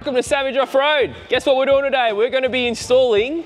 welcome to Savage Off-Road. Guess what we're doing today? We're going to be installing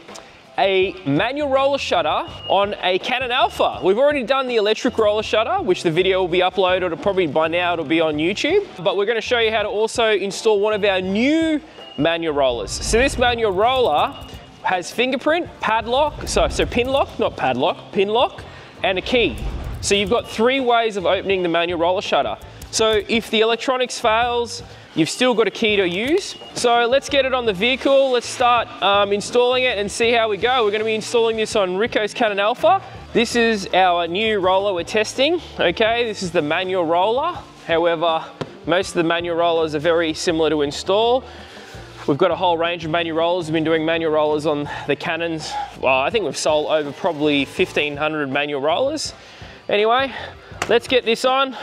a manual roller shutter on a Cannon Alpha. We've already done the electric roller shutter, which the video will be uploaded, or probably by now it'll be on YouTube. But we're going to show you how to also install one of our new manual rollers. So this manual roller has fingerprint, padlock, so pin lock, not padlock, pin lock, and a key. So you've got 3 ways of opening the manual roller shutter. So if the electronics fails, you've still got a key to use. So let's get it on the vehicle. Let's start installing it and see how we go. We're going to be installing this on Rico's Cannon Alpha. This is our new roller we're testing. Okay, this is the manual roller. However, most of the manual rollers are very similar to install. We've got a whole range of manual rollers. We've been doing manual rollers on the Cannons. Well, I think we've sold over probably 1,500 manual rollers. Anyway, let's get this on.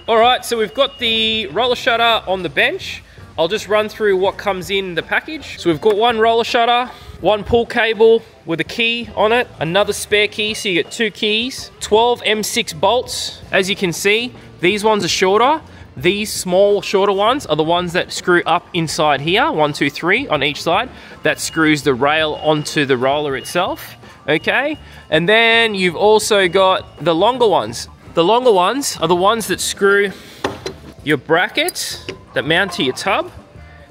All right, so we've got the roller shutter on the bench. I'll just run through what comes in the package. So we've got 1 roller shutter, 1 pull cable with a key on it, another spare key, so you get 2 keys, 12 M6 bolts. As you can see, these ones are shorter. These small, shorter ones are the ones that screw up inside here, 1, 2, 3 on each side. That screws the rail onto the roller itself, okay? And then you've also got the longer ones. The longer ones are the ones that screw your brackets that mount to your tub.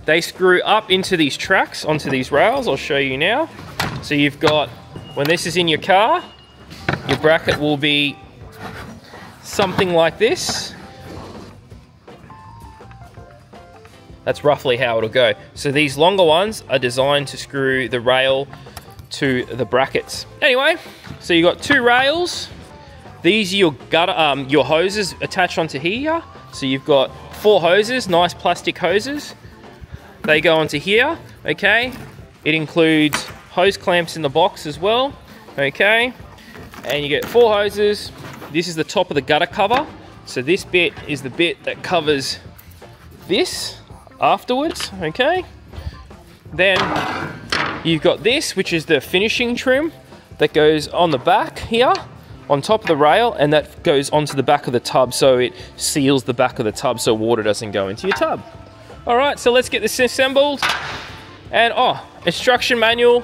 They screw up into these tracks, onto these rails. I'll show you now. So you've got, when this is in your car, your bracket will be something like this. That's roughly how it'll go. So these longer ones are designed to screw the rail to the brackets. Anyway, so you've got 2 rails. These are your gutter, your hoses attached onto here. So you've got 4 hoses, nice plastic hoses. They go onto here, okay? It includes hose clamps in the box as well, okay? And you get 4 hoses. This is the top of the gutter cover. So this bit is the bit that covers this afterwards, okay? Then you've got this, which is the finishing trim that goes on the back here, on top of the rail, and that goes onto the back of the tub, so it seals the back of the tub so water doesn't go into your tub. All right, so let's get this assembled. And instruction manual,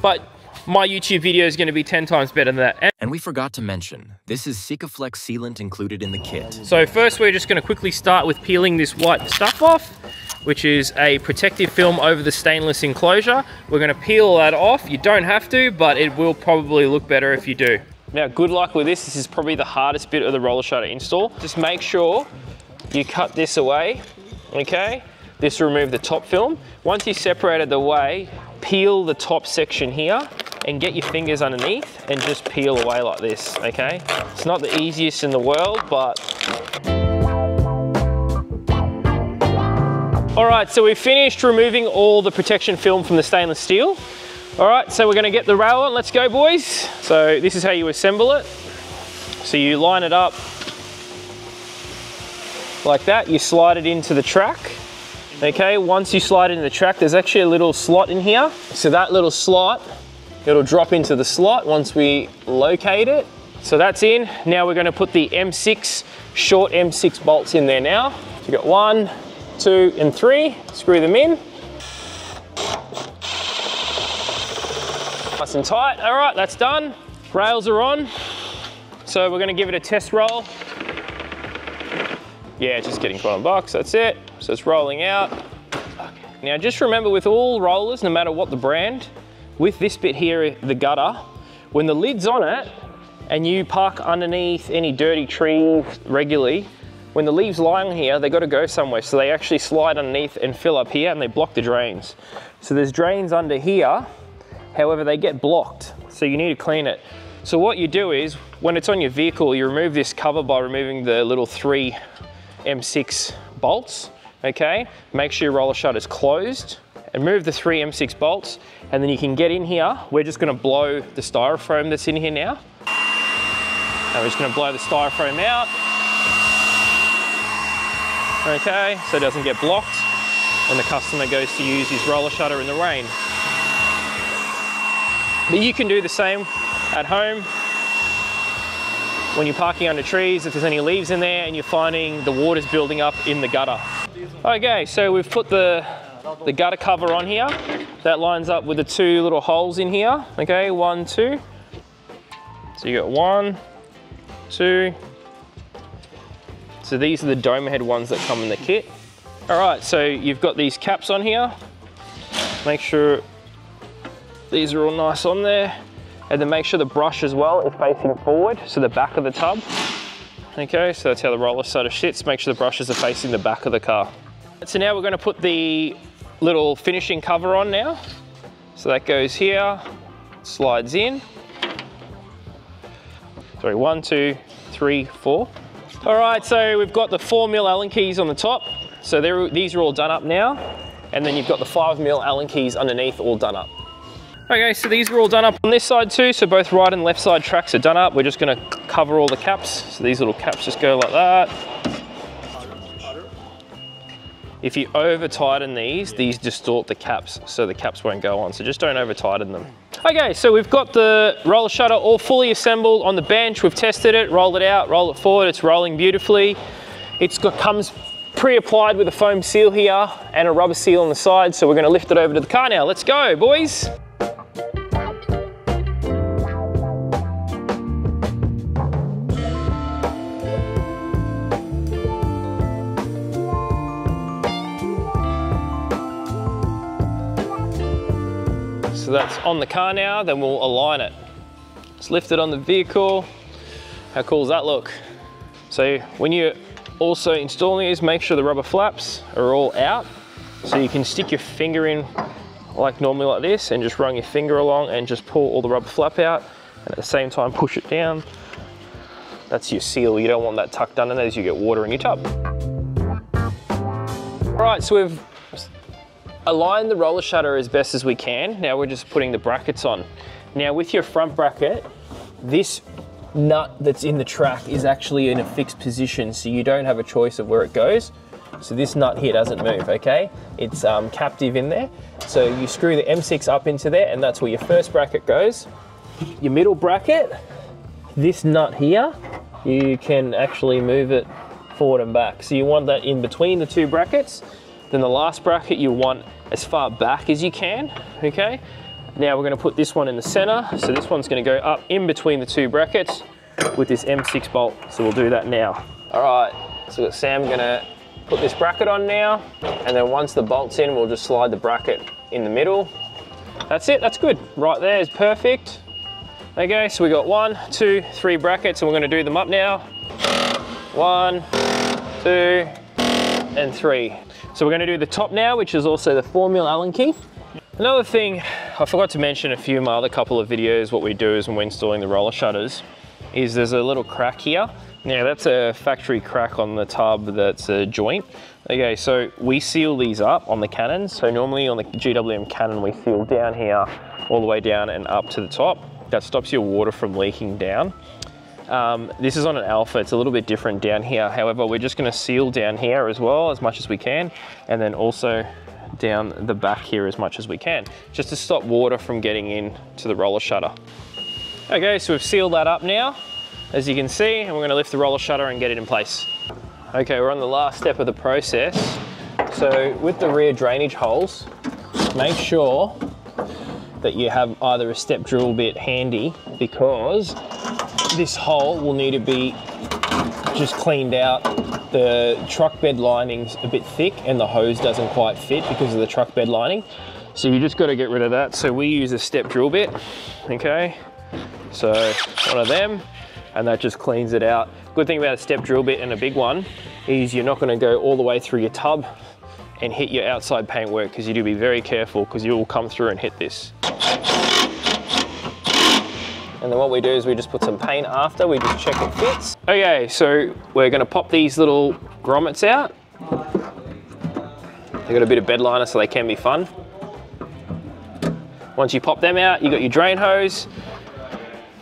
but my YouTube video is going to be 10 times better than that. And we forgot to mention, this is Sikaflex sealant included in the kit. So first we're just going to quickly start with peeling this white stuff off, which is a protective film over the stainless enclosure. We're going to peel that off. You don't have to, but it will probably look better if you do. Now, good luck with this. This is probably the hardest bit of the roller shutter install. Just make sure you cut this away, okay? This will remove the top film. Once you separated the way, peel the top section here and get your fingers underneath and just peel away like this, okay? It's not the easiest in the world, but... All right, so we've finished removing all the protection film from the stainless steel. All right, so we're gonna get the rail on. Let's go, boys. So this is how you assemble it. So you line it up like that. You slide it into the track. Okay, once you slide it into the track, there's actually a little slot in here. So that little slot, it'll drop into the slot once we locate it. So that's in. Now we're gonna put the M6, short M6 bolts in there now. So you got 1, 2, and 3. Screw them in. Nice and tight. All right, that's done. Rails are on. So we're gonna give it a test roll. Yeah, just getting put on box, that's it. So it's rolling out. Now just remember, with all rollers, no matter what the brand, with this bit here, the gutter, when the lid's on it and you park underneath any dirty trees regularly, when the leaves lie on here, they got to go somewhere. So they actually slide underneath and fill up here and they block the drains. So there's drains under here. However, they get blocked, so you need to clean it. So what you do is, when it's on your vehicle, you remove this cover by removing the little 3 M6 bolts, okay? Make sure your roller shutter is closed, and move the 3 M6 bolts, and then you can get in here. We're just gonna blow the styrofoam that's in here now. And we're just gonna blow the styrofoam out. Okay, so it doesn't get blocked when the customer goes to use his roller shutter in the rain. But you can do the same at home. When you're parking under trees, if there's any leaves in there and you're finding the water's building up in the gutter. Okay, so we've put the the gutter cover on here. That lines up with the two little holes in here. Okay, 1, 2. So you got 1, 2. So these are the dome head ones that come in the kit. All right, so you've got these caps on here. Make sure these are all nice on there. And then make sure the brush as well is facing forward, so the back of the tub. Okay, so that's how the roller shutter sits. Make sure the brushes are facing the back of the car. So now we're gonna put the little finishing cover on now. So that goes here, slides in. Sorry, 1, 2, 3, 4. All right, so we've got the 4mm Allen keys on the top. So these are all done up now. And then you've got the 5mm Allen keys underneath all done up. Okay, so these are all done up on this side too. So both right and left side tracks are done up. We're just gonna cover all the caps. So these little caps just go like that. If you over tighten these distort the caps, so the caps won't go on. So just don't over tighten them. Okay, so we've got the roller shutter all fully assembled on the bench. We've tested it, rolled it out, roll it forward. It's rolling beautifully. Comes pre-applied with a foam seal here and a rubber seal on the side. So we're gonna lift it over to the car now. Let's go, boys. So that's on the car now, then we'll align it. Let's lift it on the vehicle. How cool does that look? So when you're also installing these, make sure the rubber flaps are all out. So you can stick your finger in like normally like this and just run your finger along and just pull all the rubber flap out. And at the same time, push it down. That's your seal. You don't want that tucked under as you get water in your tub. All right, so we've align the roller shutter as best as we can. Now we're just putting the brackets on. Now with your front bracket, this nut that's in the track is actually in a fixed position, so you don't have a choice of where it goes. So this nut here doesn't move, okay? It's captive in there. So you screw the M6 up into there and that's where your first bracket goes. Your middle bracket, this nut here, you can actually move it forward and back. So you want that in between the two brackets. Then the last bracket you want as far back as you can, okay? Now we're gonna put this one in the center. So this one's gonna go up in between the two brackets with this M6 bolt. So we'll do that now. All right, so we've got Sam gonna put this bracket on now. And then once the bolt's in, we'll just slide the bracket in the middle. That's it, that's good. Right there is perfect. Okay, so we got 1, 2, 3 brackets and we're gonna do them up now. 1, 2, and 3. So we're going to do the top now, which is also the 4mm Allen key. Another thing I forgot to mention a few of my other couple of videos, what we do is when we're installing the roller shutters, is there's a little crack here. Now that's a factory crack on the tub that's a joint. Okay, so we seal these up on the Canons. So normally on the GWM Cannon, we seal down here, all the way down and up to the top. That stops your water from leaking down. This is on an Alpha, it's a little bit different down here. However, we're just gonna seal down here as well as much as we can, and then also down the back here as much as we can, just to stop water from getting in to the roller shutter. Okay, so we've sealed that up now, as you can see, and we're gonna lift the roller shutter and get it in place. Okay, we're on the last step of the process. So with the rear drainage holes, make sure that you have either a step drill bit handy, because this hole will need to be just cleaned out. The truck bed lining's a bit thick and the hose doesn't quite fit because of the truck bed lining. So you just got to get rid of that. So we use a step drill bit, okay? So one of them, and that just cleans it out. Good thing about a step drill bit and a big one is you're not going to go all the way through your tub and hit your outside paintwork, because you do be very careful, because you will come through and hit this. And then what we do is we just put some paint after, we just check it fits. Okay, so we're gonna pop these little grommets out. They've got a bit of bed liner, so they can be fun. Once you pop them out, you got your drain hose.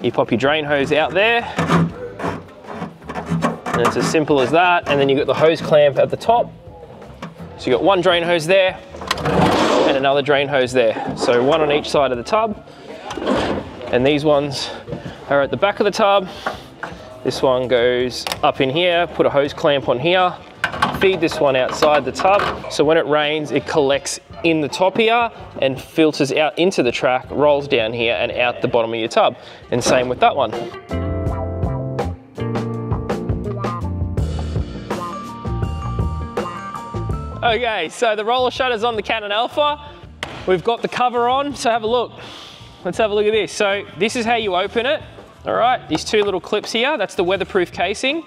You pop your drain hose out there. And it's as simple as that. And then you got the hose clamp at the top. So you got one drain hose there and another drain hose there. So one on each side of the tub. And these ones are at the back of the tub. This one goes up in here, put a hose clamp on here, feed this one outside the tub, so when it rains, it collects in the top here and filters out into the track, rolls down here and out the bottom of your tub. And same with that one. Okay, so the roller shutter's on the Cannon Alpha. We've got the cover on, so have a look. Let's have a look at this. So this is how you open it. All right, these two little clips here, that's the weatherproof casing.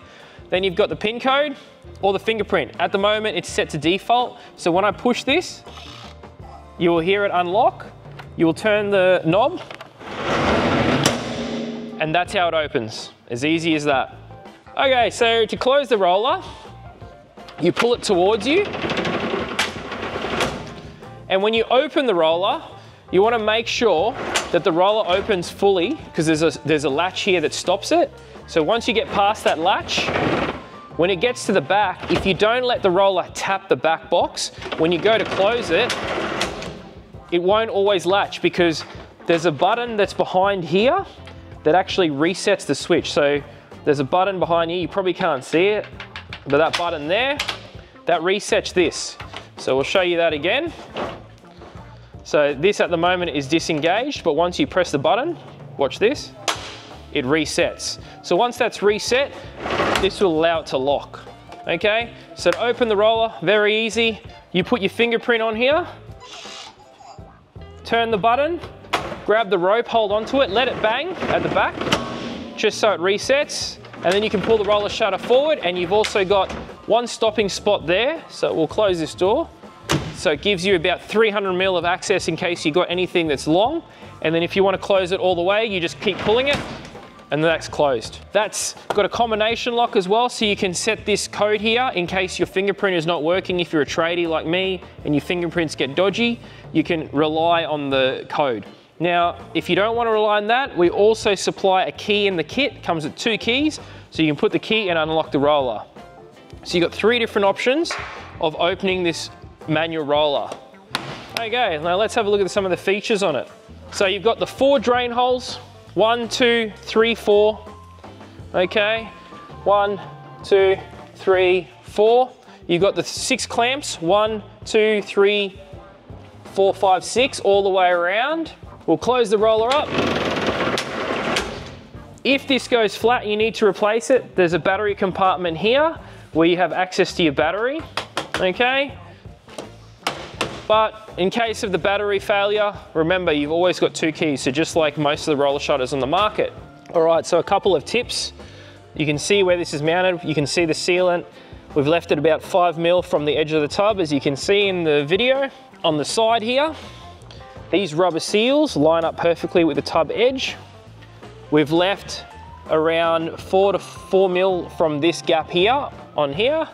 Then you've got the pin code or the fingerprint. At the moment, it's set to default. So when I push this, you will hear it unlock. You will turn the knob, and that's how it opens. As easy as that. Okay, so to close the roller, you pull it towards you. And when you open the roller, you want to make sure that the roller opens fully, because there's a latch here that stops it. So once you get past that latch, when it gets to the back, if you don't let the roller tap the back box, when you go to close it, it won't always latch, because there's a button that's behind here that actually resets the switch. So there's a button behind here, you probably can't see it, but that button there, that resets this. So we'll show you that again. So this at the moment is disengaged, but once you press the button, watch this, it resets. So once that's reset, this will allow it to lock. Okay, so to open the roller, very easy. You put your fingerprint on here, turn the button, grab the rope, hold onto it, let it bang at the back, just so it resets, and then you can pull the roller shutter forward, and you've also got one stopping spot there, so we'll close this door. So it gives you about 300 mil of access in case you've got anything that's long. And then if you want to close it all the way, you just keep pulling it and that's closed. That's got a combination lock as well, so you can set this code here in case your fingerprint is not working. If you're a tradie like me and your fingerprints get dodgy, you can rely on the code. Now, if you don't want to rely on that, we also supply a key in the kit. It comes with 2 keys, so you can put the key and unlock the roller. So you've got 3 different options of opening this manual roller. Okay, now let's have a look at some of the features on it. So you've got the 4 drain holes, 1, 2, 3, 4. Okay, 1, 2, 3, 4. You've got the 6 clamps, 1, 2, 3, 4, 5, 6, all the way around. We'll close the roller up. If this goes flat and you need to replace it, there's a battery compartment here where you have access to your battery. Okay. But in case of the battery failure, remember you've always got 2 keys, so just like most of the roller shutters on the market. All right, so a couple of tips. You can see where this is mounted, you can see the sealant. We've left it about 5 mil from the edge of the tub, as you can see in the video. On the side here, these rubber seals line up perfectly with the tub edge. We've left around 4 to 4 mil from this gap here on here,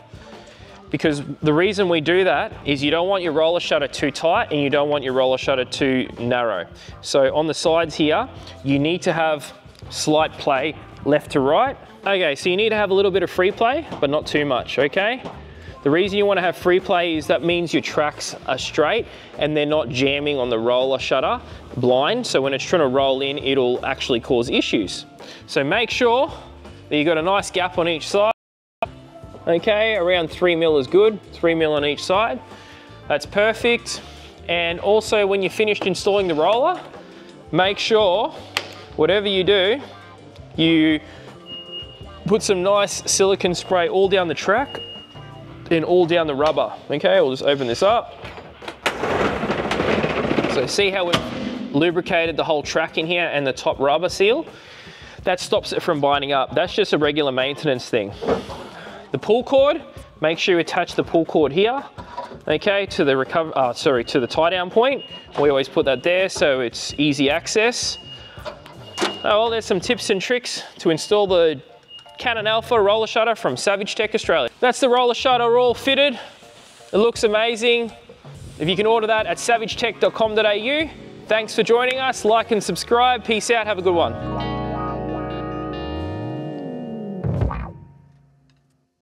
because the reason we do that is you don't want your roller shutter too tight and you don't want your roller shutter too narrow. So on the sides here, you need to have slight play left to right. Okay, so you need to have a little bit of free play, but not too much, okay? The reason you want to have free play is that means your tracks are straight and they're not jamming on the roller shutter blind. So when it's trying to roll in, it'll actually cause issues. So make sure that you've got a nice gap on each side. Okay, around 3 mil is good, 3 mil on each side. That's perfect. And also when you're finished installing the roller, make sure, whatever you do, you put some nice silicone spray all down the track and all down the rubber. Okay, we'll just open this up. So see how we've lubricated the whole track in here and the top rubber seal? That stops it from binding up. That's just a regular maintenance thing. The pull cord, make sure you attach the pull cord here, okay, to the to the tie down point. We always put that there so it's easy access. Oh, well, there's some tips and tricks to install the Cannon Alpha roller shutter from SavageTech Australia. That's the roller shutter all fitted. It looks amazing. If you can order that at savagetech.com.au. Thanks for joining us. Like and subscribe. Peace out. Have a good one.